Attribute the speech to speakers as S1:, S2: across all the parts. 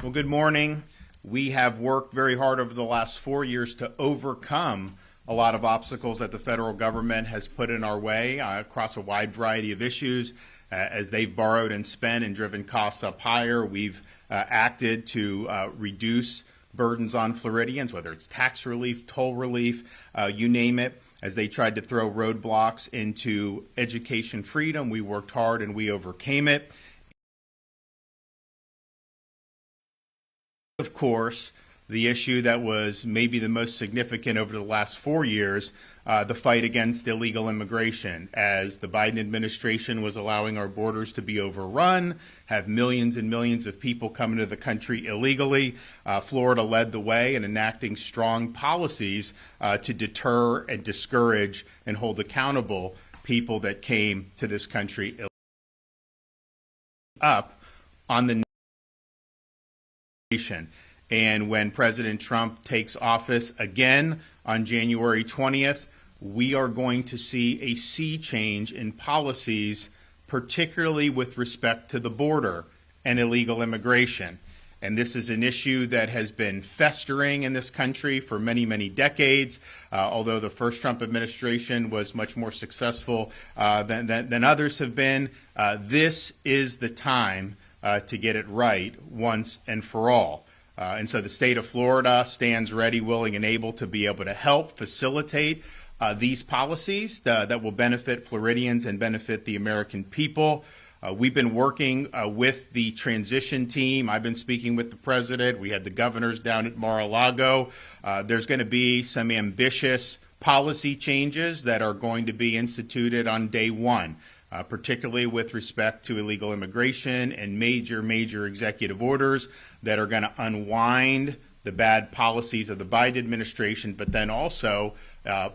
S1: Well, good morning. We have worked very hard over the last 4 years to overcome a lot of obstacles that the federal government has put in our way across a wide variety of issues. As they've borrowed and spent and driven costs up higher, we've acted to reduce burdens on Floridians, whether it's tax relief, toll relief, you name it. As they tried to throw roadblocks into education freedom, we worked hard and we overcame it. Of course, the issue that was maybe the most significant over the last 4 years, the fight against illegal immigration, as the Biden administration was allowing our borders to be overrun, have millions and millions of people coming to the country illegally. Florida led the way in enacting strong policies to deter and discourage and hold accountable people that came to this country illegally. Up on the nation. And when President Trump takes office again on January 20th, we are going to see a sea change in policies, particularly with respect to the border and illegal immigration. And this is an issue that has been festering in this country for many, many decades. Although the first Trump administration was much more successful than others have been, this is the time to get it right once and for all. And so the state of Florida stands ready, willing, and able to be able to help facilitate these policies that will benefit Floridians and benefit the American people. We've been working with the transition team. I've been speaking with the president. We had the governors down at Mar-a-Lago. There's going to be some ambitious policy changes that are going to be instituted on day one. Particularly with respect to illegal immigration and major executive orders that are going to unwind the bad policies of the Biden administration, but then also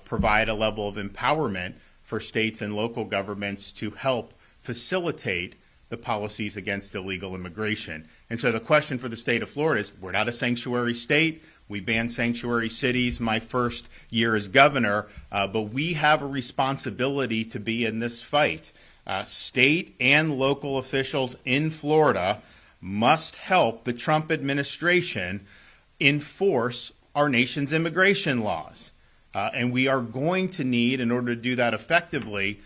S1: provide a level of empowerment for states and local governments to help facilitate the policies against illegal immigration. And so the question for the state of Florida is, we're not a sanctuary state. We banned sanctuary cities my first year as governor, but we have a responsibility to be in this fight. State and local officials in Florida must help the Trump administration enforce our nation's immigration laws. And we are going to need, in order to do that effectively,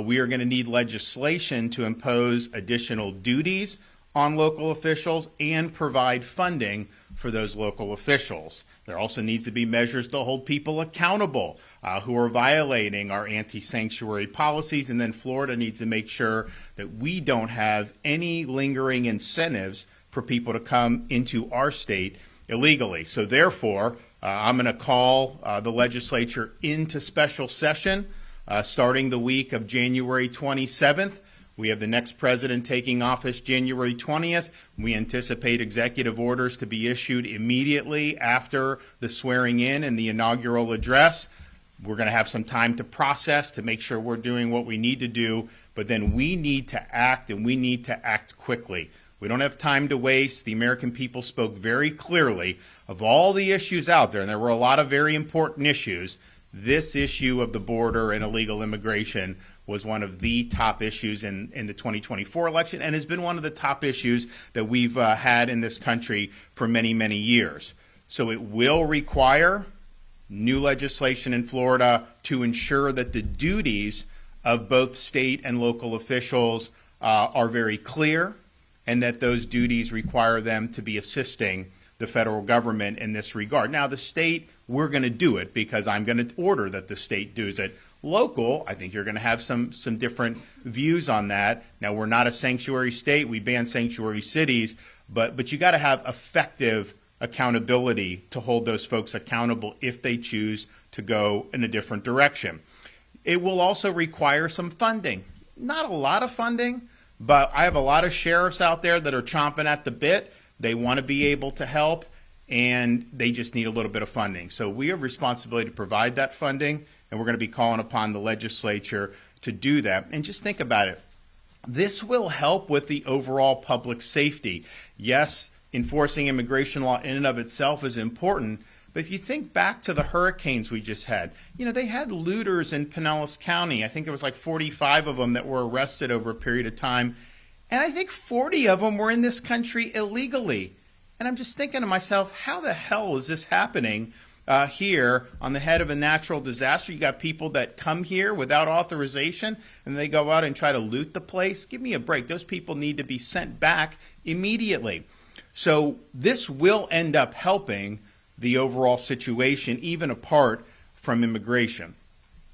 S1: we are going to need legislation to impose additional duties on local officials and provide funding for those local officials. There also needs to be measures to hold people accountable who are violating our anti-sanctuary policies. And then Florida needs to make sure that we don't have any lingering incentives for people to come into our state illegally. So therefore, I'm going to call the legislature into special session starting the week of January 27th. We have the next president taking office January 20th. We anticipate executive orders to be issued immediately after the swearing in and the inaugural address. We're going to have some time to process to make sure we're doing what we need to do, but then we need to act, and we need to act quickly. We don't have time to waste. The American people spoke very clearly of all the issues out there, and there were a lot of very important issues. This issue of the border and illegal immigration was one of the top issues in the 2024 election and has been one of the top issues that we've had in this country for many, many years. So it will require new legislation in Florida to ensure that the duties of both state and local officials are very clear, and that those duties require them to be assisting the federal government in this regard. Now, the state, we're going to do it because I'm going to order that the state does it. Local, I think you're going to have some different views on that. Now, we're not a sanctuary state. We ban sanctuary cities, but you got to have effective accountability to hold those folks accountable if they choose to go in a different direction. It will also require some funding. Not a lot of funding, but I have a lot of sheriffs out there that are chomping at the bit. They want to be able to help, and they just need a little bit of funding. So we have responsibility to provide that funding, and we're going to be calling upon the legislature to do that. And just think about it. This will help with the overall public safety. Yes, enforcing immigration law in and of itself is important, but if you think back to the hurricanes we just had, they had looters in Pinellas County. I think there was like 45 of them that were arrested over a period of time. And I think 40 of them were in this country illegally. And I'm just thinking to myself, how the hell is this happening here on the head of a natural disaster? You got people that come here without authorization and they go out and try to loot the place. Give me a break. Those people need to be sent back immediately. So this will end up helping the overall situation, even apart from immigration.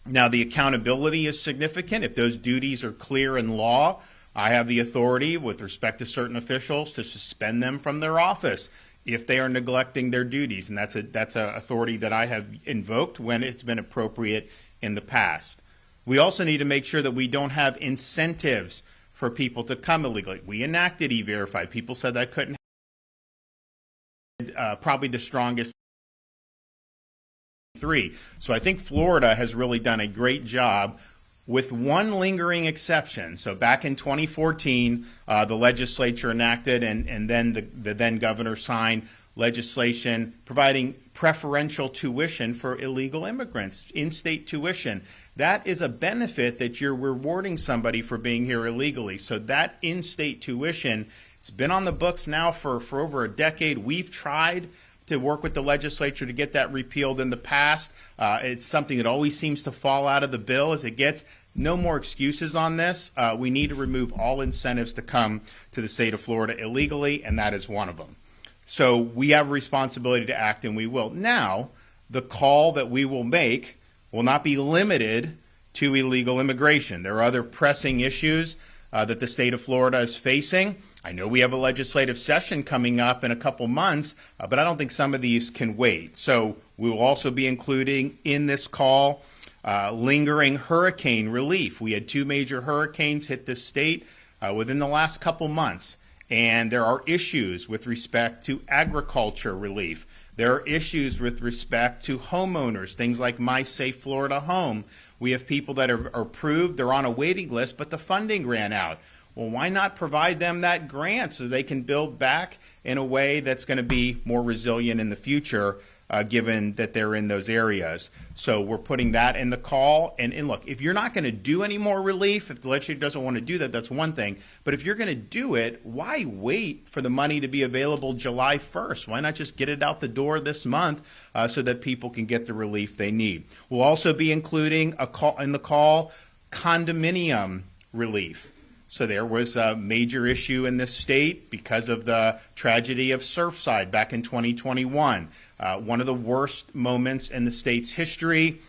S1: Now, the accountability is significant. If those duties are clear in law, I have the authority with respect to certain officials to suspend them from their office if they are neglecting their duties, and that's a authority that I have invoked when it's been appropriate in the past. We also need to make sure that we don't have incentives for people to come illegally. We enacted E-Verify. People said that couldn't probably the strongest three. So I think Florida has really done a great job, with one lingering exception. So back in 2014, the legislature enacted and then the then governor signed legislation providing preferential tuition for illegal immigrants, in-state tuition. That is a benefit that you're rewarding somebody for being here illegally. So that in-state tuition, it's been on the books now for over a decade. We've tried to work with the legislature to get that repealed in the past. It's something that always seems to fall out of the bill as it gets. No more excuses on this. We need to remove all incentives to come to the state of Florida illegally, and that is one of them. So we have a responsibility to act, and we will. Now, the call that we will make will not be limited to illegal immigration. There are other pressing issues that the state of Florida is facing. I know we have a legislative session coming up in a couple months, but I don't think some of these can wait. So we will also be including in this call lingering hurricane relief. We had two major hurricanes hit this state within the last couple months, and there are issues with respect to agriculture relief. There are issues with respect to homeowners, things like My Safe Florida Home. We have people that are approved, they're on a waiting list, but the funding ran out. Well, why not provide them that grant so they can build back in a way that's going to be more resilient in the future, given that they're in those areas? So we're putting that in the call. And look, if you're not going to do any more relief, if the legislature doesn't want to do that, that's one thing. But if you're going to do it, why wait for the money to be available July 1st? Why not just get it out the door this month so that people can get the relief they need? We'll also be including a call in the call condominium relief. So there was a major issue in this state because of the tragedy of Surfside back in 2021. One of the worst moments in the state's history.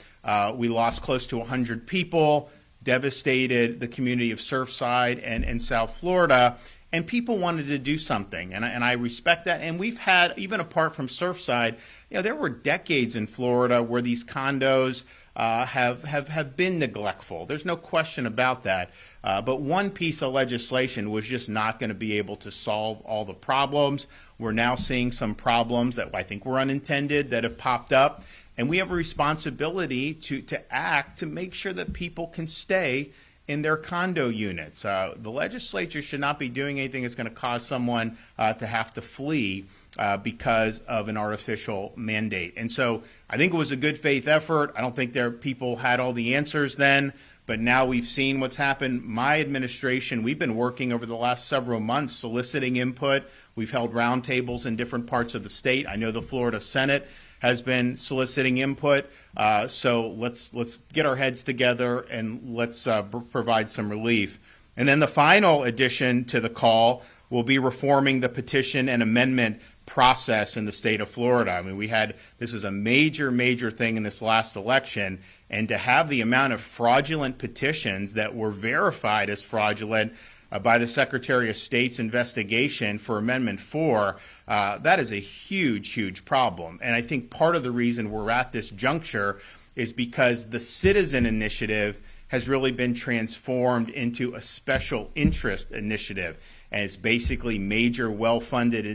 S1: We lost close to 100 people, devastated the community of Surfside and South Florida, and people wanted to do something, and I respect that. And we've had, even apart from Surfside, there were decades in Florida where these condos have been neglectful. There's no question about that. But one piece of legislation was just not going to be able to solve all the problems. We're now seeing some problems that I think were unintended that have popped up. And we have a responsibility to act to make sure that people can stay in their condo units. The legislature should not be doing anything that's going to cause someone to have to flee because of an artificial mandate. And so I think it was a good faith effort. I don't think people had all the answers then, but now we've seen what's happened. My administration, we've been working over the last several months soliciting input. We've held roundtables in different parts of the state. I know the Florida Senate has been soliciting input. So let's get our heads together and let's provide some relief. And then the final addition to the call will be reforming the petition and amendment process in the state of Florida. I mean, this was a major thing in this last election, and to have the amount of fraudulent petitions that were verified as fraudulent by the Secretary of State's investigation for Amendment 4, that is a huge problem. And I think part of the reason we're at this juncture is because the citizen initiative has really been transformed into a special interest initiative. And it's basically major, well-funded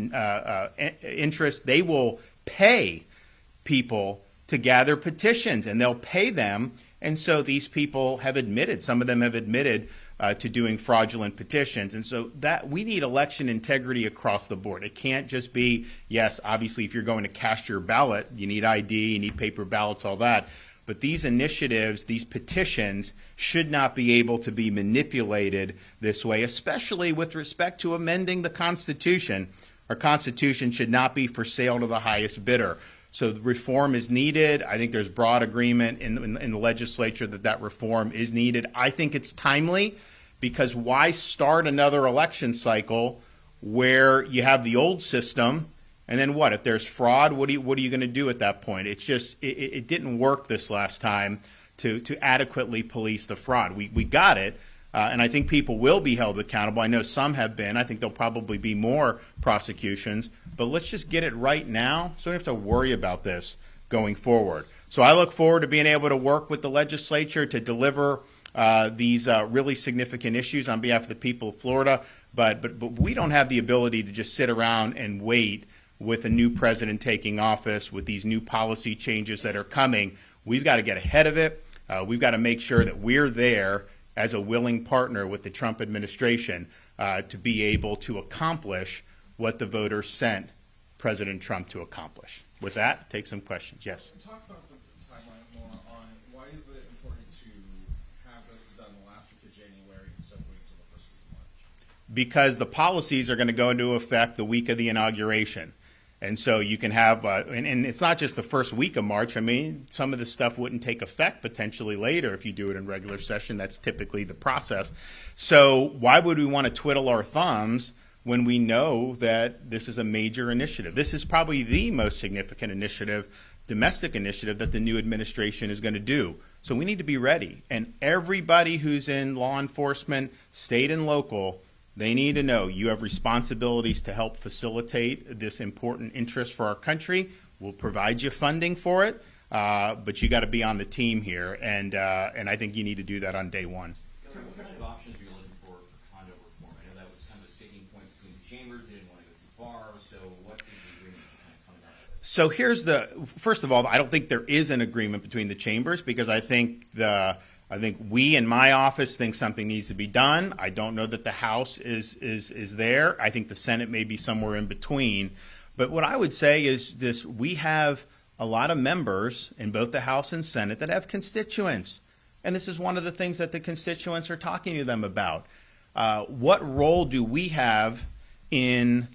S1: interest. They will pay people to gather petitions, and they'll pay them. And so these people have admitted, some of them have admitted to doing fraudulent petitions. And so that we need election integrity across the board. It can't just be, yes, obviously, if you're going to cast your ballot, you need ID, you need paper ballots, all that. But these initiatives, these petitions, should not be able to be manipulated this way, especially with respect to amending the Constitution. Our Constitution should not be for sale to the highest bidder. So the reform is needed. I think there's broad agreement in the legislature that reform is needed. I think it's timely, because why start another election cycle where you have the old system, and then what? If there's fraud, what are you going to do at that point? It's just it didn't work this last time to adequately police the fraud. We got it. And I think people will be held accountable. I know some have been. I think there'll probably be more prosecutions. But let's just get it right now so we don't have to worry about this going forward. So I look forward to being able to work with the legislature to deliver these really significant issues on behalf of the people of Florida. But we don't have the ability to just sit around and wait with a new president taking office, with these new policy changes that are coming. We've got to get ahead of it. We've got to make sure that we're there as a willing partner with the Trump administration to be able to accomplish what the voters sent President Trump to accomplish. With that, take some questions. Yes?
S2: Talk about the timeline more on why is it important to have this done the last week of January instead of waiting until the first week of March?
S1: Because the policies are going to go into effect the week of the inauguration. And so you can have, and it's not just the first week of March. I mean, some of this stuff wouldn't take effect potentially later if you do it in regular session. That's typically the process. So why would we want to twiddle our thumbs when we know that this is a major initiative? This is probably the most significant initiative, domestic initiative, that the new administration is going to do. So we need to be ready. And everybody who's in law enforcement, state and local, they need to know you have responsibilities to help facilitate this important interest for our country. We'll provide you funding for it, but you got to be on the team here, and I think you need to do that on day one.
S3: What kind of options are you looking for condo reform? I know that was kind of a sticking point between the chambers. They didn't want to go too far. So what is the agreement kind of coming out of it?
S1: So here's first of all, I don't think there is an agreement between the chambers, because I think we in my office think something needs to be done. I don't know that the House is there. I think the Senate may be somewhere in between. But what I would say is this: we have a lot of members in both the House and Senate that have constituents. And this is one of the things that the constituents are talking to them about. What role do we have in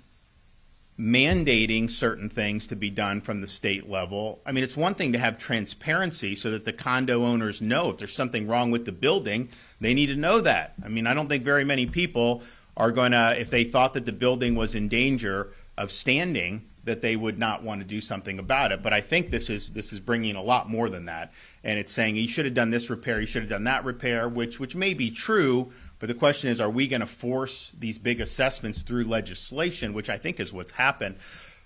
S1: mandating certain things to be done from the state level? I mean, it's one thing to have transparency so that the condo owners know if there's something wrong with the building, they need to know that. I mean, I don't think very many people are going to, if they thought that the building was in danger of standing, that they would not want to do something about it. But I think this is bringing a lot more than that. And it's saying you should have done this repair, you should have done that repair, which may be true. But the question is, are we going to force these big assessments through legislation, which I think is what's happened.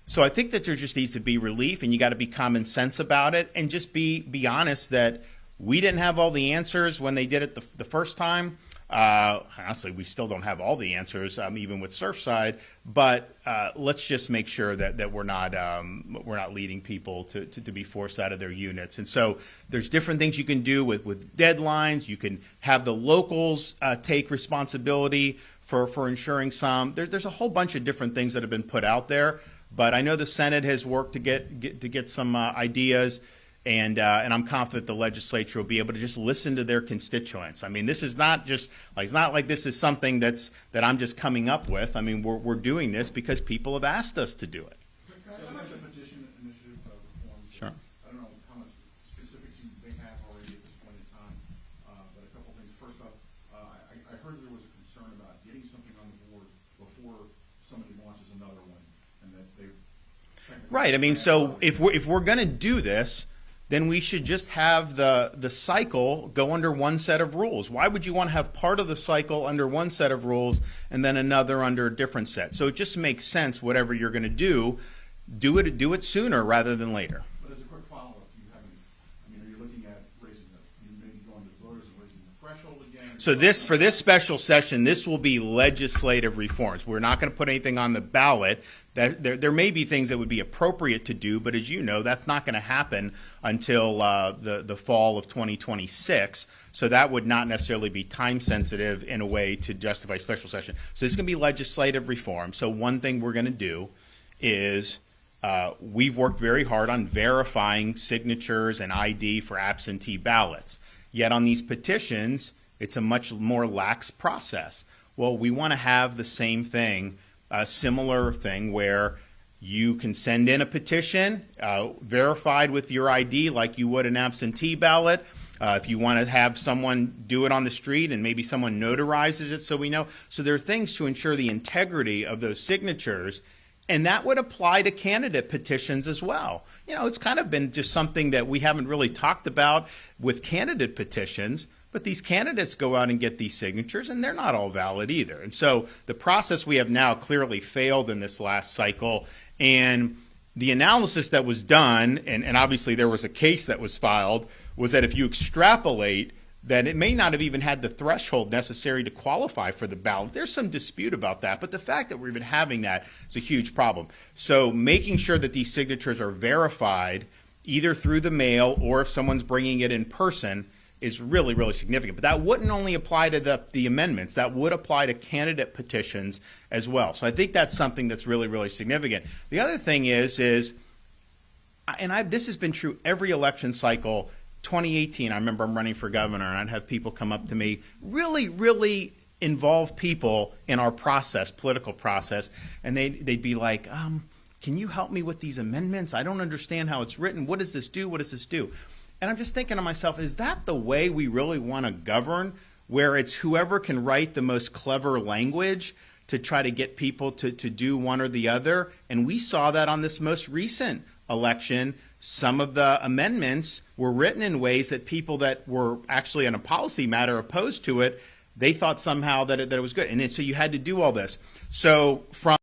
S1: So I think that there just needs to be relief, and you got to be common sense about it, and just be honest that we didn't have all the answers when they did it the first time. Honestly, we still don't have all the answers, even with Surfside. But let's just make sure that we're not leading people to be forced out of their units. And so there's different things you can do with deadlines. You can have the locals take responsibility for ensuring some. There's a whole bunch of different things that have been put out there. But I know the Senate has worked to get some ideas. And I'm confident the legislature will be able to just listen to their constituents. I mean, this is not just like, it's not like this is something that I'm just coming up with. I mean, we're doing this because people have asked us to do it.
S2: How much a petition initiative reform?
S1: Sure.
S2: I don't know how much specifics you may have already at this point in time, but a couple things. First off, I heard there was a concern about getting something on the board before somebody launches another one, and that they.
S1: Right. I mean, so if we're going to do this, then we should just have the cycle go under one set of rules. Why would you want to have part of the cycle under one set of rules and then another under a different set? So it just makes sense, whatever you're going to do it sooner rather than later.
S2: But as a quick follow-up, are you looking at you maybe going to voters and raising the threshold again?
S1: So for this special session, this will be legislative reforms. We're not going to put anything on the ballot. There may be things that would be appropriate to do, but as you know, that's not going to happen until the fall of 2026. So that would not necessarily be time sensitive in a way to justify special session. So this is going to be legislative reform. So one thing we're going to do is we've worked very hard on verifying signatures and ID for absentee ballots. Yet on these petitions, it's a much more lax process. Well, we want to have the same thing a similar thing where you can send in a petition verified with your ID like you would an absentee ballot. If you want to have someone do it on the street and maybe someone notarizes it so we know. So there are things to ensure the integrity of those signatures, and that would apply to candidate petitions as well. You know, it's kind of been just something that we haven't really talked about with candidate petitions, but these candidates go out and get these signatures, and they're not all valid either. And so the process we have now clearly failed in this last cycle, and the analysis that was done, and obviously there was a case that was filed, was that if you extrapolate, that it may not have even had the threshold necessary to qualify for the ballot. There's some dispute about that, but the fact that we're even having that is a huge problem. So making sure that these signatures are verified either through the mail or if someone's bringing it in person is really, really significant. But that wouldn't only apply to the amendments. That would apply to candidate petitions as well. So I think that's something that's really, really significant. The other thing is this has been true every election cycle. 2018, I remember I'm running for governor, and I'd have people come up to me, really, really involved people in our process, political process, and they'd be like, can you help me with these amendments? I don't understand how it's written. What does this do? What does this do? And I'm just thinking to myself, is that the way we really want to govern, where it's whoever can write the most clever language to try to get people to do one or the other? And we saw that on this most recent election. Some of the amendments were written in ways that people that were actually on a policy matter opposed to it, they thought somehow that it was good. And so you had to do all this. So from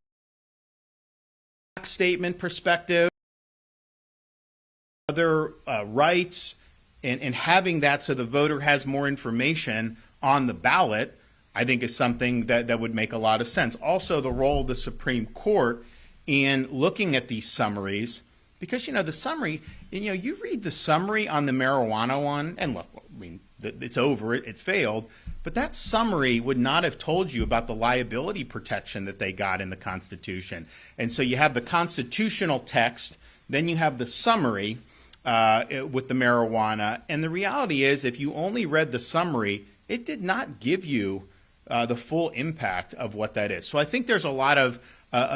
S1: a statement perspective, other rights, and having that so the voter has more information on the ballot, I think is something that would make a lot of sense. Also, the role of the Supreme Court in looking at these summaries, because, the summary, you read the summary on the marijuana one, and look, I mean, it's over, it failed, but that summary would not have told you about the liability protection that they got in the Constitution. And so you have the constitutional text, then you have the summary with the marijuana, and the reality is if you only read the summary, it did not give you the full impact of what that is. So I think there's a lot of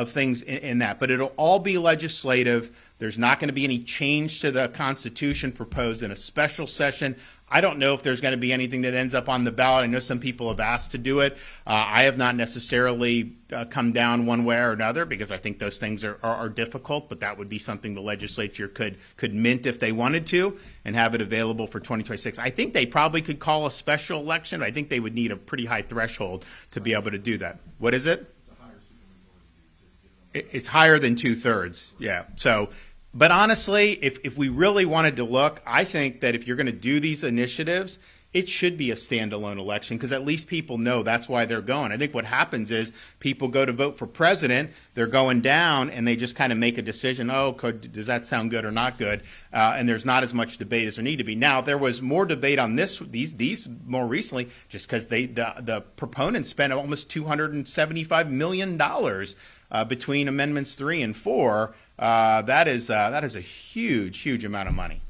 S1: things in that, but it'll all be legislative. There's not going to be any change to the Constitution proposed in a special session. I don't know if there's going to be anything that ends up on the ballot. I know some people have asked to do it. I have not necessarily come down one way or another because I think those things are difficult, but that would be something the legislature could mint if they wanted to and have it available for 2026. I think they probably could call a special election. I think they would need a pretty high threshold to be able to do that. What is it? It's higher than 2/3. Yeah. So, but honestly, if we really wanted to look, I think that if you're going to do these initiatives, it should be a standalone election because at least people know that's why they're going. I think what happens is people go to vote for president, they're going down, and they just kind of make a decision, does that sound good or not good? And there's not as much debate as there need to be. Now, there was more debate on these more recently just because the proponents spent almost $275 million between Amendments 3 and 4. That is a huge amount of money.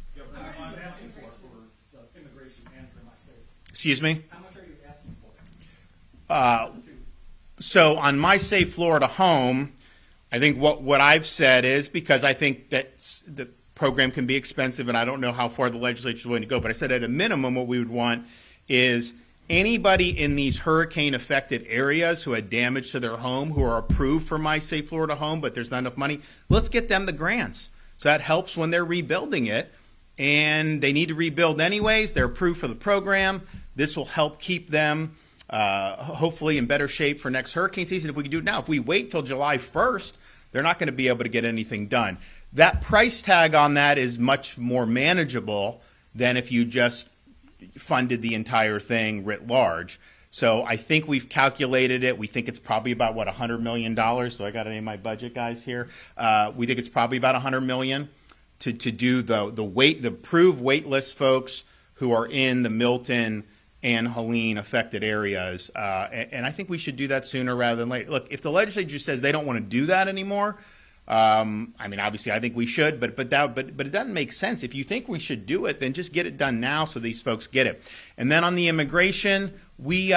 S1: Excuse me?
S4: How much are you asking for?
S1: So on My Safe Florida Home, I think what I've said is, because I think that the program can be expensive and I don't know how far the legislature is willing to go, but I said at a minimum what we would want is anybody in these hurricane-affected areas who had damage to their home, who are approved for My Safe Florida Home, but there's not enough money, let's get them the grants. So that helps when they're rebuilding it, and they need to rebuild anyways. They're approved for the program. This will help keep them hopefully in better shape for next hurricane season. If we can do it now, if we wait till July 1st, they're not going to be able to get anything done. That price tag on that is much more manageable than if you just funded the entire thing writ large. So I think we've calculated it. We think it's probably about, $100 million? Do I got any of my budget guys here? We think it's probably about $100 million to do the approved wait list folks who are in the Milton and Helene affected areas. And I think we should do that sooner rather than later. Look, if the legislature says they don't want to do that anymore, I mean, obviously, I think we should, but it doesn't make sense. If you think we should do it, then just get it done now so these folks get it. And then on the immigration, we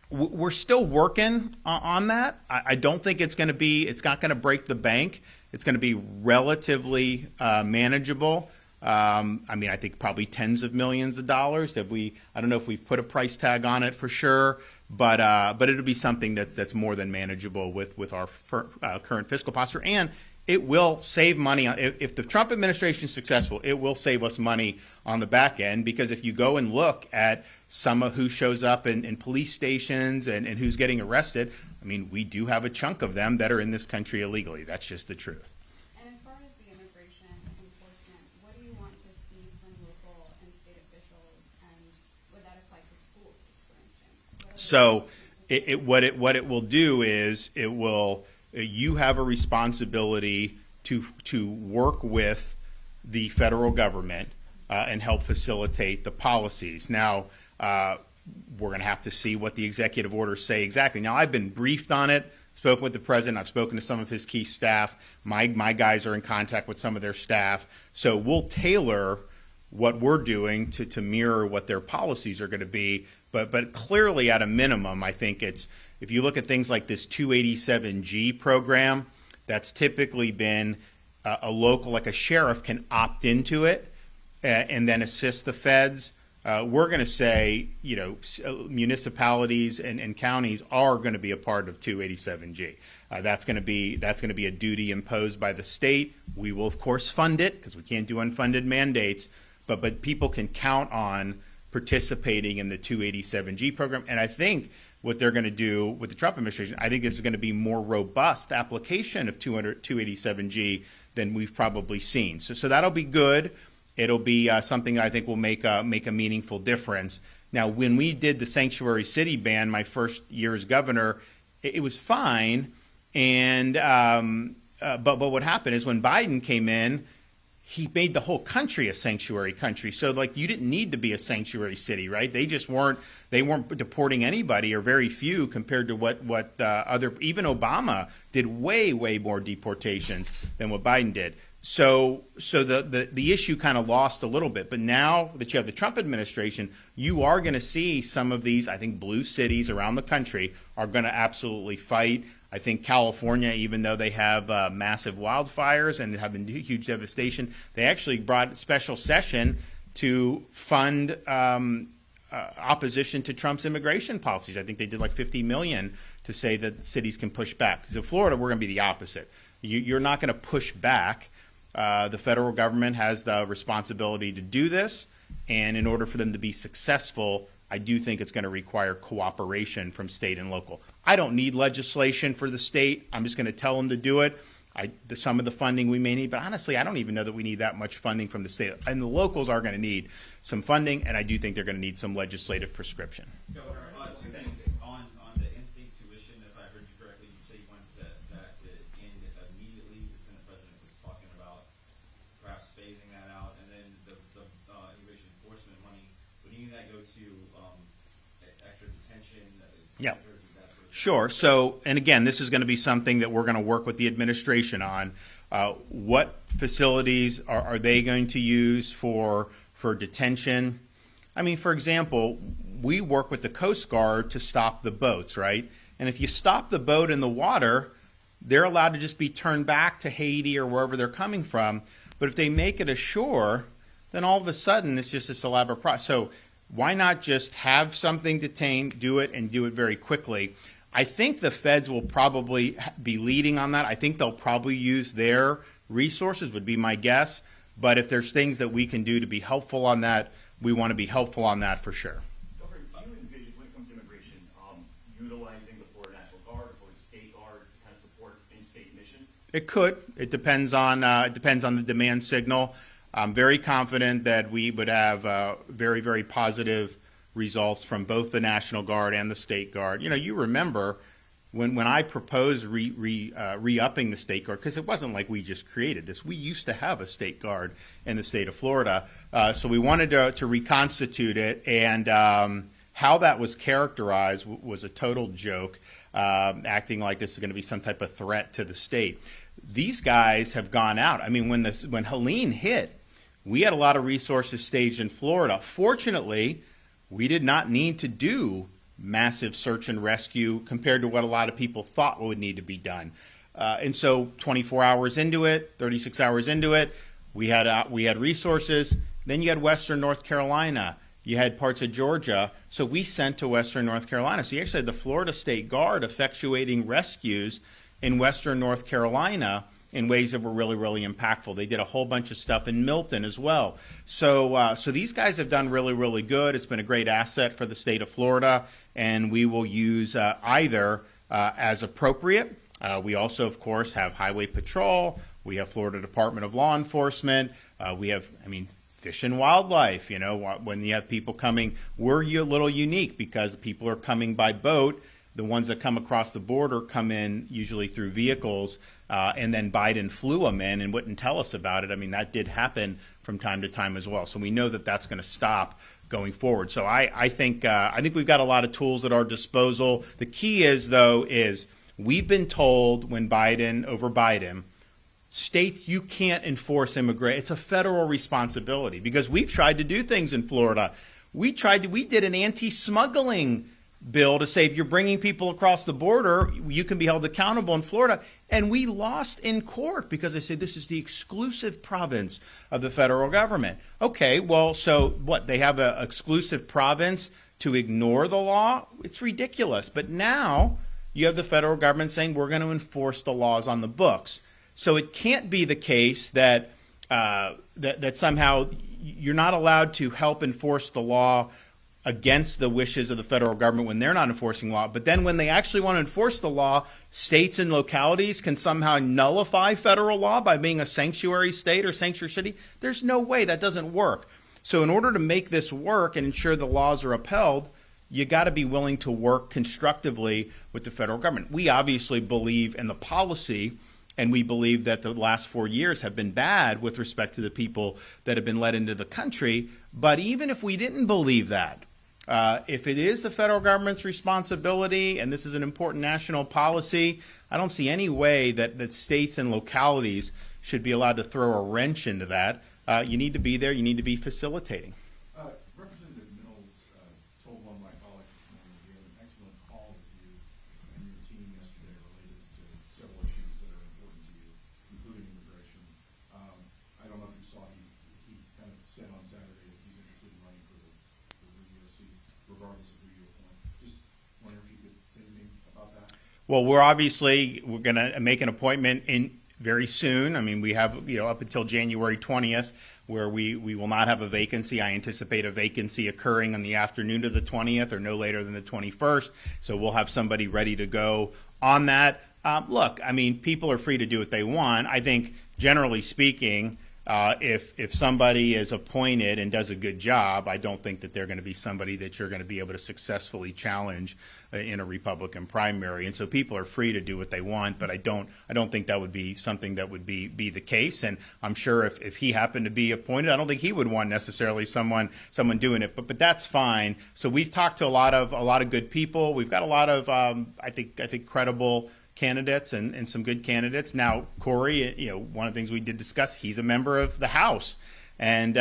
S1: We're still working on that. I don't think it's not going to break the bank. It's going to be relatively manageable. I think probably tens of millions of dollars. I don't know if we've put a price tag on it for sure, but it'll be something that's more than manageable with our current fiscal posture, and it will save money. If the Trump administration is successful, it will save us money on the back end, because if you go and look at some of who shows up in police stations and who's getting arrested, I mean, we do have a chunk of them that are in this country illegally. That's just the truth.
S5: And as far as the immigration enforcement, what do you want to see from local and state officials, and would that apply to schools, for instance?
S1: So what it will do is you have a responsibility to work with the federal government and help facilitate the policies. Now, we're going to have to see what the executive orders say exactly. Now, I've been briefed on it, spoken with the president, I've spoken to some of his key staff. My guys are in contact with some of their staff. So we'll tailor what we're doing to mirror what their policies are going to be. But clearly, at a minimum, I think if you look at things like this 287G program, that's typically been a local, like a sheriff can opt into it and then assist the feds. We're going to say, municipalities and counties are going to be a part of 287G. That's going to be a duty imposed by the state. We will, of course, fund it, because we can't do unfunded mandates. But people can count on participating in the 287G program. And I think what they're going to do with the Trump administration, I think this is going to be more robust application of 287G than we've probably seen. So that'll be good. It'll be something that I think will make a meaningful difference. Now, when we did the sanctuary city ban my first year as governor, it was fine. And but what happened is when Biden came in, he made the whole country a sanctuary country. So, you didn't need to be a sanctuary city, right? They weren't deporting anybody, or very few, compared to what even Obama did way more deportations than what Biden did. So the issue kind of lost a little bit. But now that you have the Trump administration, you are going to see some of these, I think, blue cities around the country are going to absolutely fight. I think California, even though they have massive wildfires and have been huge devastation, they actually brought a special session to fund opposition to Trump's immigration policies. I think they did like $50 million to say that cities can push back. Because in Florida, we're going to be the opposite. You're not going to push back. The federal government has the responsibility to do this, and in order for them to be successful, I do think it's going to require cooperation from state and local. I don't need legislation for the state. I'm just going to tell them to do it. Some of the funding we may need, but honestly, I don't even know that we need that much funding from the state. And the locals are going to need some funding, and I do think they're going to need some legislative prescription.
S6: Governor, two things. On the in-state tuition, if I heard you correctly, you say you want that to end immediately. The Senate President was talking about perhaps phasing that out, and then the immigration enforcement money. Would any of that go to extra detention?
S1: Yeah. Sure. So, and again, this is going to be something that we're going to work with the administration on. What facilities are they going to use for detention? I mean, for example, we work with the Coast Guard to stop the boats, right? And if you stop the boat in the water, they're allowed to just be turned back to Haiti or wherever they're coming from. But if they make it ashore, then all of a sudden it's just this elaborate process. So why not just have something detained, do it, and do it very quickly? I think the feds will probably be leading on that. I think they'll probably use their resources, would be my guess. But if there's things that we can do to be helpful on that, we want to be helpful on that for sure.
S4: Governor, do you envision, when it comes to immigration, utilizing the Florida National Guard or the State Guard to kind of support in-state missions?
S1: It could. It depends on the demand signal. I'm very confident that we would have very, very positive results from both the National Guard and the State Guard. You remember when I proposed re-upping the State Guard, because it wasn't like we just created this. We used to have a State Guard in the state of Florida. So we wanted to reconstitute it, and how that was characterized was a total joke, acting like this is going to be some type of threat to the state. These guys have gone out. I mean, when Helene hit, we had a lot of resources staged in Florida. Fortunately, we did not need to do massive search and rescue compared to what a lot of people thought would need to be done. And so 24 hours into it, 36 hours into it, we had resources. Then you had Western North Carolina. You had parts of Georgia. So we sent to Western North Carolina. So you actually had the Florida State Guard effectuating rescues in Western North Carolina in ways that were really, really impactful. They did a whole bunch of stuff in Milton as well. So these guys have done really, really good. It's been a great asset for the state of Florida, and we will use either as appropriate. We also, of course, have Highway Patrol. We have Florida Department of Law Enforcement. We have, Fish and Wildlife. You know, when you have people coming, we're a little unique because people are coming by boat. The ones that come across the border come in usually through vehicles, and then Biden flew them in and wouldn't tell us about it. That did happen from time to time as well. So we know that that's going to stop going forward. So I think we've got a lot of tools at our disposal. The key is, though, we've been told when Biden, states, you can't enforce immigration. It's a federal responsibility because we've tried to do things in Florida. We did an anti-smuggling bill to say if you're bringing people across the border, you can be held accountable in Florida. And we lost in court because they said this is the exclusive province of the federal government. Okay, well, so what? They have an exclusive province to ignore the law? It's ridiculous. But now you have the federal government saying we're going to enforce the laws on the books. So it can't be the case that that somehow you're not allowed to help enforce the law against the wishes of the federal government when they're not enforcing law. But then when they actually want to enforce the law, states and localities can somehow nullify federal law by being a sanctuary state or sanctuary city. There's no way that doesn't work. So in order to make this work and ensure the laws are upheld, you got to be willing to work constructively with the federal government. We obviously believe in the policy, and we believe that the last 4 years have been bad with respect to the people that have been let into the country. But even if we didn't believe that, if it is the federal government's responsibility and this is an important national policy, I don't see any way that states and localities should be allowed to throw a wrench into that. You need to be there. You need to be facilitating.
S2: Representative Mills told one of my colleagues this morning he had an excellent call with you and your team yesterday related to several issues that are important to you, including immigration. I don't know if you saw, he kind of said on Saturday that he's interested in running for the regular seat, regardless of who you appoint. Just wondering if you could say anything about that.
S1: Well, we're going to make an appointment in very soon. We have up until January 20th where we will not have a vacancy. I anticipate a vacancy occurring on the afternoon of the 20th or no later than the 21st. So we'll have somebody ready to go on that. Look, people are free to do what they want. I think generally speaking, if somebody is appointed and does a good job, I don't think that they're going to be somebody that you're going to be able to successfully challenge in a Republican primary. And so people are free to do what they want, but I don't think that would be something that would be the case. And I'm sure if he happened to be appointed, I don't think he would want necessarily someone doing it. But that's fine. So we've talked to a lot of good people. We've got a lot of I think credible candidates and some good candidates. Now, Corey, one of the things we did discuss, he's a member of the House. And,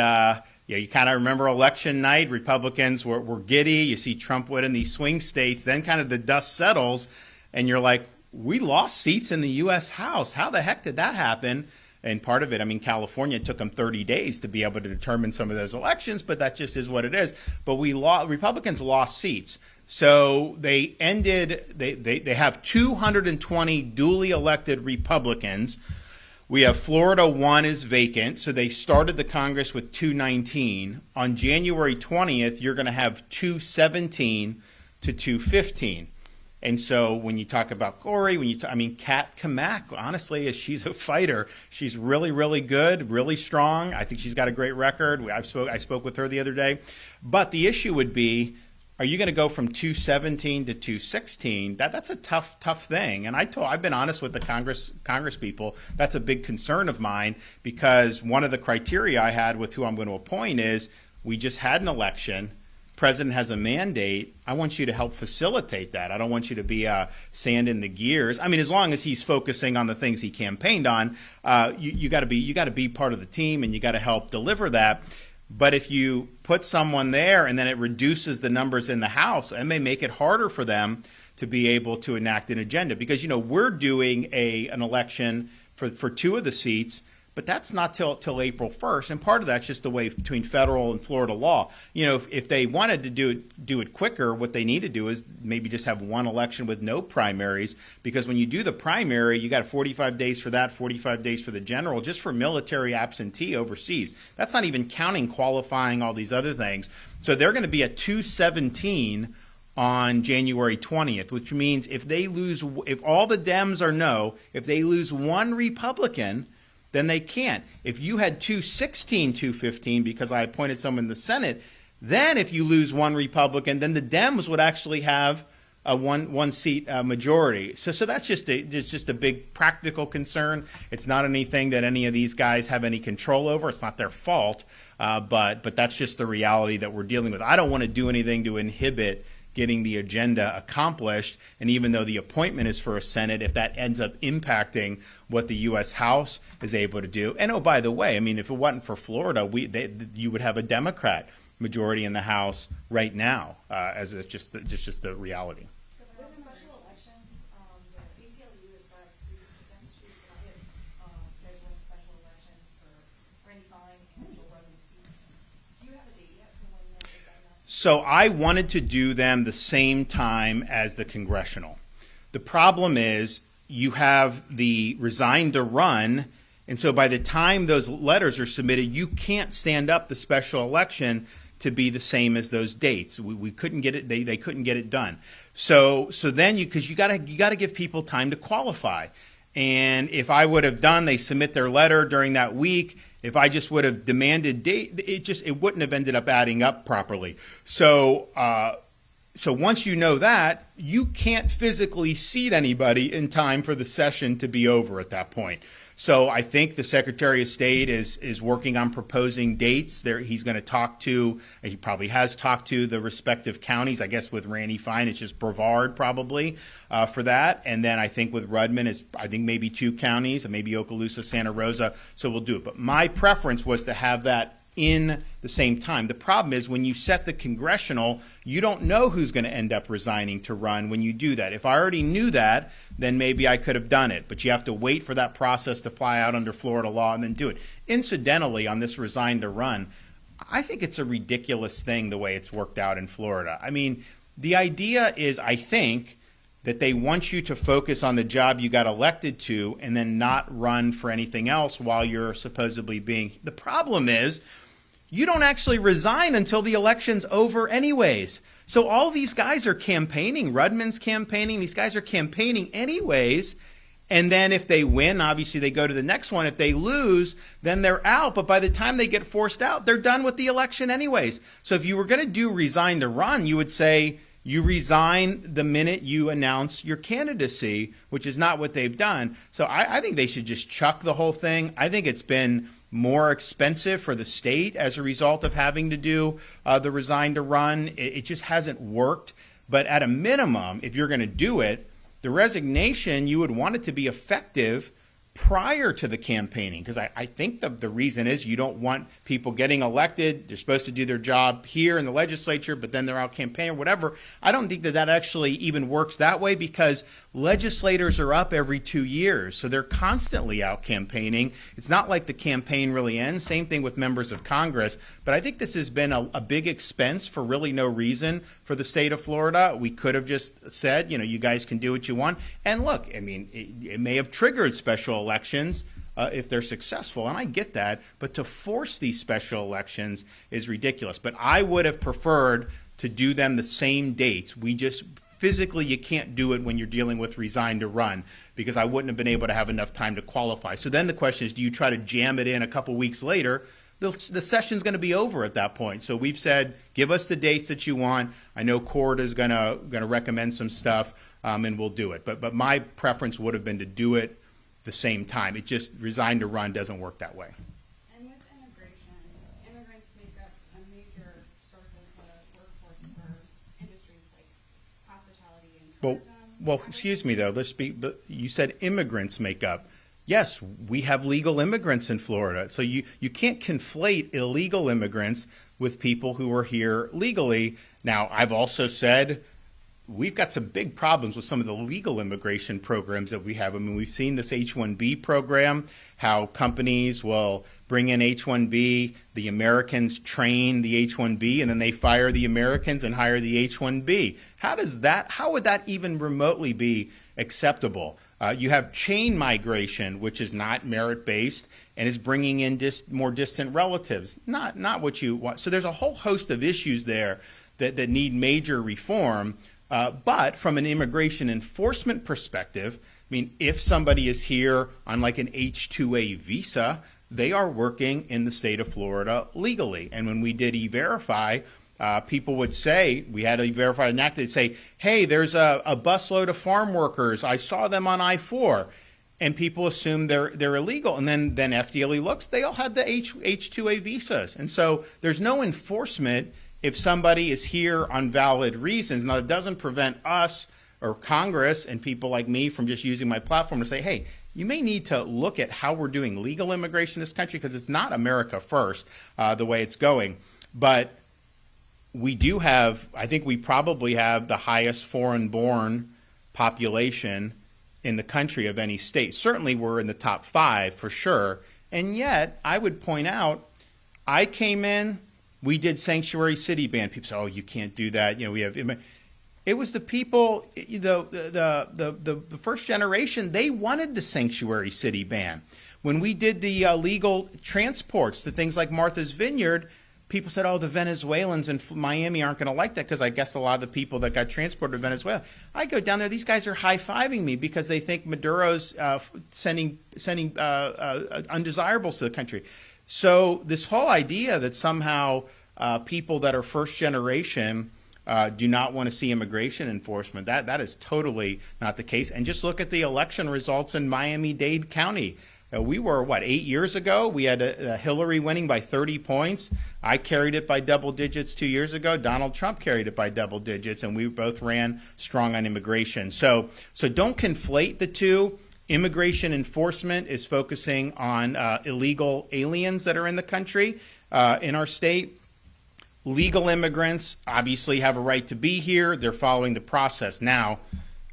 S1: you kind of remember election night, Republicans were giddy. You see Trump win in these swing states. Then kind of the dust settles, and you're like, we lost seats in the U.S. House. How the heck did that happen? And part of it, California took them 30 days to be able to determine some of those elections, but that just is what it is. But Republicans lost seats. So they have 220 duly elected Republicans. We have Florida, one is vacant. So they started the Congress with 219. On January 20th, you're going to have 217 to 215. And so when you talk about Corey, Kat Kamak, honestly, she's a fighter. She's really, really good, really strong. I think she's got a great record. I spoke with her the other day. But the issue would be, are you going to go from 217 to 216? That's a tough thing. And I've been honest with the Congress people. That's a big concern of mine because one of the criteria I had with who I'm going to appoint is we just had an election. President has a mandate. I want you to help facilitate that. I don't want you to be sand in the gears. As long as he's focusing on the things he campaigned on, you got to be part of the team and you got to help deliver that. But if you put someone there and then it reduces the numbers in the House, it may make it harder for them to be able to enact an agenda. Because, we're doing an election for 2 of the seats, but that's not till April 1st. And part of that's just the way between federal and Florida law. If they wanted to do it quicker, what they need to do is maybe just have one election with no primaries. Because when you do the primary, you got 45 days for that, 45 days for the general, just for military absentee overseas. That's not even counting qualifying, all these other things. So they're going to be at 217 on January 20th, which means if all the Dems are no, if they lose one Republican, then they can't. If you had 216, 215, because I appointed someone in the Senate, then if you lose one Republican, then the Dems would actually have a one seat majority. So that's just a big practical concern. It's not anything that any of these guys have any control over. It's not their fault, but that's just the reality that we're dealing with. I don't want to do anything to inhibit getting the agenda accomplished. And even though the appointment is for a Senate, if that ends up impacting what the U.S. House is able to do. And, oh, by the way, if it wasn't for Florida, you would have a Democrat majority in the House right now, as it's just the reality.
S7: With special elections, the ACLU has got against scheduling special elections for any fine and or running seats. Do you have a date yet for when you'll get that announced?
S1: So I wanted to do them the same time as the congressional. The problem is you have the resign to run, and so by the time those letters are submitted, you can't stand up the special election to be the same as those dates. We couldn't get it. They couldn't get it done. So then because you got to give people time to qualify. And if I would have done, they submit their letter during that week. If I just would have demanded date, it wouldn't have ended up adding up properly. So once you know that, you can't physically seat anybody in time for the session to be over at that point. So I think the Secretary of State is working on proposing dates. He's going to talk to, he probably has talked to the respective counties. I guess with Randy Fine, it's just Brevard probably for that. And then I think with Rudman, I think maybe 2 counties, and maybe Okaloosa, Santa Rosa. So we'll do it. But my preference was to have that in the same time. The problem is when you set the congressional, you don't know who's going to end up resigning to run when you do that. If I already knew that, then maybe I could have done it. But you have to wait for that process to fly out under Florida law and then do it. Incidentally, on this resign to run, I think it's a ridiculous thing the way it's worked out in Florida. The idea is, I think, that they want you to focus on the job you got elected to and then not run for anything else while you're supposedly being. The problem is, you don't actually resign until the election's over anyways. So all these guys are campaigning. Rudman's campaigning. These guys are campaigning anyways. And then if they win, obviously they go to the next one. If they lose, then they're out. But by the time they get forced out, they're done with the election anyways. So if you were going to do resign to run, you would say you resign the minute you announce your candidacy, which is not what they've done. So I think they should just chuck the whole thing. I think it's been more expensive for the state as a result of having to do the resign to run. It just hasn't worked. But at a minimum, if you're going to do it, the resignation, you would want it to be effective prior to the campaigning, because I think the reason is you don't want people getting elected. They're supposed to do their job here in the legislature, but then they're out campaigning or whatever. I don't think that actually even works that way, because legislators are up every 2 years, so they're constantly out campaigning. It's not like the campaign really ends. Same thing with members of Congress. But I think this has been a big expense for really no reason for the state of Florida. We could have just said, you guys can do what you want. And look, it may have triggered special elections if they're successful, and I get that, but to force these special elections is ridiculous. But I would have preferred to do them the same dates. We just physically, you can't do it when you're dealing with resign to run, because I wouldn't have been able to have enough time to qualify. So then the question is, do you try to jam it in a couple weeks later? The session's going to be over at that point. So we've said, give us the dates that you want. I know Court is going to recommend some stuff, and we'll do it. But my preference would have been to do it the same time. It just, resign to run doesn't work that way.
S5: And with immigration, immigrants make up a major source of workforce for industries like hospitality and tourism.
S1: Well, excuse me though. But you said immigrants make up. yes, we have legal immigrants in Florida. So you can't conflate illegal immigrants with people who are here legally. Now, I've also said we've got some big problems with some of the legal immigration programs that we have. I mean, we've seen this H-1B program, how companies will bring in H-1B, the Americans train the H-1B, and then they fire the Americans and hire the H-1B. How would that even remotely be acceptable? You have chain migration, which is not merit-based and is bringing in more distant relatives. Not what you want. So there's a whole host of issues there that need major reform. But from an immigration enforcement perspective, I mean, if somebody is here on like an H-2A visa, they are working in the state of Florida legally. And when we did E-Verify, people would say, we had E-Verify enacted, they'd say, hey, there's a busload of farm workers. I saw them on I-4. And people assume they're illegal. And then FDLE looks, they all had the H-2A visas. And so there's no enforcement if somebody is here on valid reasons. Now, it doesn't prevent us or Congress and people like me from just using my platform to say, hey, you may need to look at how we're doing legal immigration in this country, because it's not America first the way it's going. But we do have, I think we probably have the highest foreign-born population in the country of any state. Certainly we're in the top 5 for sure. And yet, I would point out, I came in, we did sanctuary city ban. People say, oh, you can't do that. You know, we have. It was the people, the first generation, they wanted the sanctuary city ban. When we did the legal transports to things like Martha's Vineyard, people said, oh, the Venezuelans in Miami aren't going to like that, because I guess a lot of the people that got transported to Venezuela. I go down there, these guys are high-fiving me because they think Maduro's sending undesirables to the country. So this whole idea that somehow people that are first generation do not want to see immigration enforcement, that is totally not the case. And just look at the election results in Miami-Dade County. We were, 8 years ago? We had Hillary winning by 30 points. I carried it by double digits 2 years ago. Donald Trump carried it by double digits, and we both ran strong on immigration. So don't conflate the two. Immigration enforcement is focusing on illegal aliens that are in the country, in our state. Legal immigrants obviously have a right to be here. They're following the process. Now,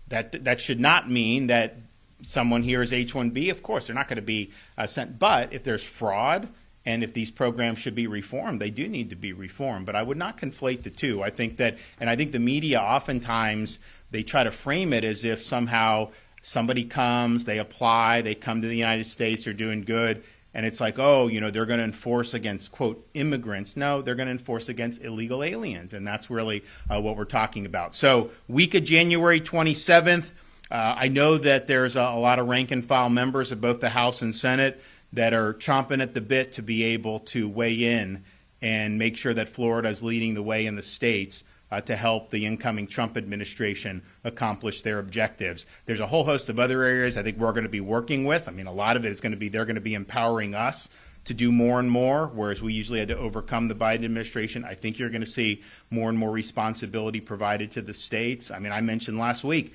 S1: that should not mean that someone here is H-1B. Of course, they're not going to be sent. But if there's fraud and if these programs should be reformed, they do need to be reformed. But I would not conflate the two. I think the media oftentimes, they try to frame it as if somehow somebody comes, they apply, they come to the United States, they're doing good, and it's like, oh, they're going to enforce against, quote, immigrants. No, they're going to enforce against illegal aliens, and that's really what we're talking about. So week of January 27th, I know that there's a lot of rank-and-file members of both the House and Senate that are chomping at the bit to be able to weigh in and make sure that Florida is leading the way in the states to help the incoming Trump administration accomplish their objectives. There's a whole host of other areas I think we're going to be working with. I mean, a lot of it is going to be they're going to be empowering us to do more and more, whereas we usually had to overcome the Biden administration. I think you're going to see more and more responsibility provided to the states. I mean, I mentioned last week,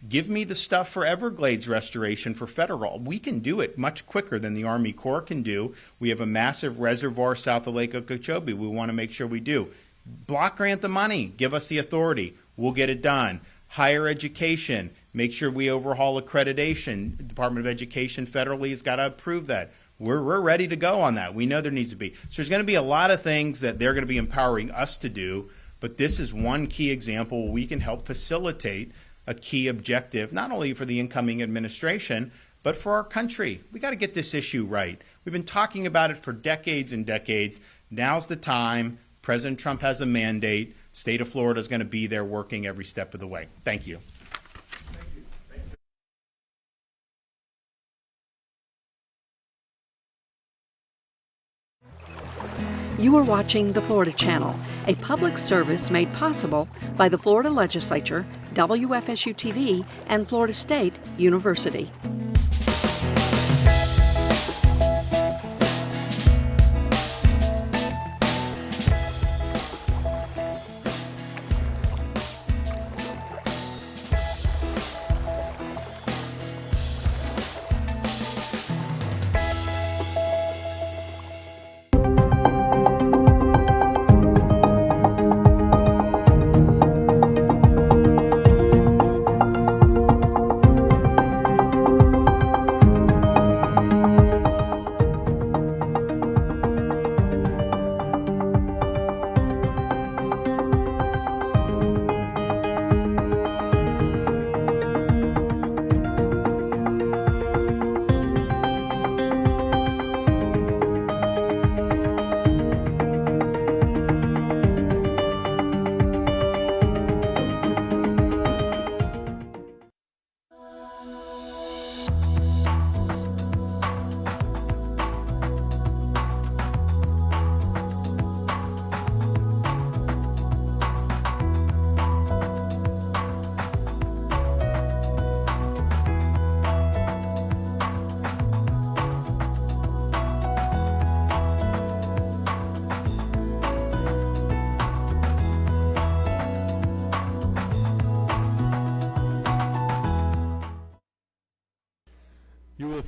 S1: give me the stuff for Everglades restoration for federal. We can do it much quicker than the Army Corps can do. We have a massive reservoir south of Lake Okeechobee. We want to make sure we do. Block grant the money. Give us the authority. We'll get it done. Higher education. Make sure we overhaul accreditation. The Department of Education federally has got to approve that. We're ready to go on that. We know there needs to be. So there's going to be a lot of things that they're going to be empowering us to do, but this is one key example where we can help facilitate a key objective, not only for the incoming administration, but for our country. We got to get this issue right. We've been talking about it for decades and decades. Now's the time. President Trump has a mandate. State of Florida is going to be there working every step of the way. Thank you.
S8: You are watching the Florida Channel, a public service made possible by the Florida Legislature, WFSU-TV, and Florida State University.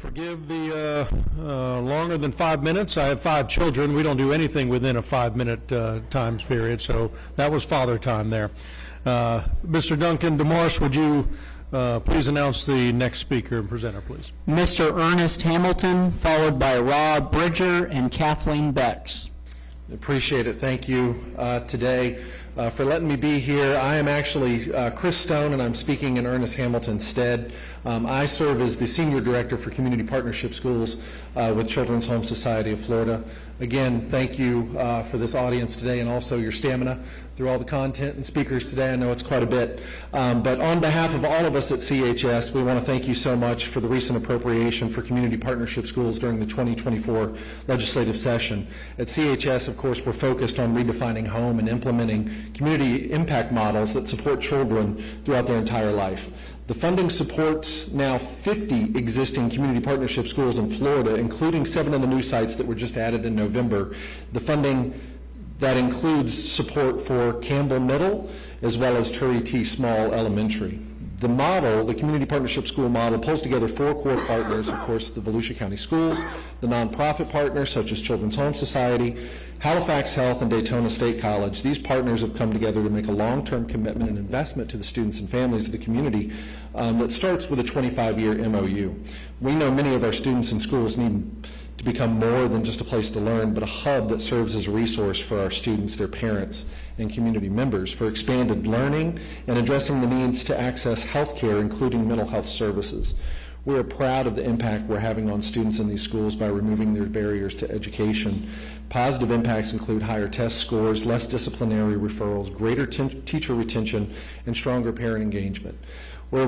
S9: Forgive the longer than 5 minutes. I have 5 children. We don't do anything within a 5-minute time period, so that was father time there. Mr. Duncan DeMarce, would you please announce the next speaker and presenter, please?
S10: Mr. Ernest Hamilton, followed by Rob Bridger and Kathleen Becks.
S11: Appreciate it. Thank you today for letting me be here. I am actually Chris Stone, and I'm speaking in Ernest Hamilton's stead. I serve as the Senior Director for Community Partnership Schools with Children's Home Society of Florida. Again, thank you for this audience today and also your stamina through all the content and speakers today. I know it's quite a bit. But on behalf of all of us at CHS, we want to thank you so much for the recent appropriation for community partnership schools during the 2024 legislative session. At CHS, of course, we're focused on redefining home and implementing community impact models that support children throughout their entire life. The funding supports now 50 existing community partnership schools in Florida, including 7 of the new sites that were just added in November. The funding that includes support for Campbell Middle as well as Turry T. Small Elementary. The model, the community partnership school model, pulls together 4 core partners, of course, the Volusia County Schools, the nonprofit partners such as Children's Home Society, Halifax Health, and Daytona State College. These partners have come together to make a long-term commitment and investment to the students and families of the community that starts with a 25-year MOU. We know many of our students and schools need to become more than just a place to learn, but a hub that serves as a resource for our students, their parents, and community members for expanded learning and addressing the needs to access health care, including mental health services. We are proud of the impact we're having on students in these schools by removing their barriers to education. Positive impacts include higher test scores, less disciplinary referrals, greater teacher retention, and stronger parent engagement.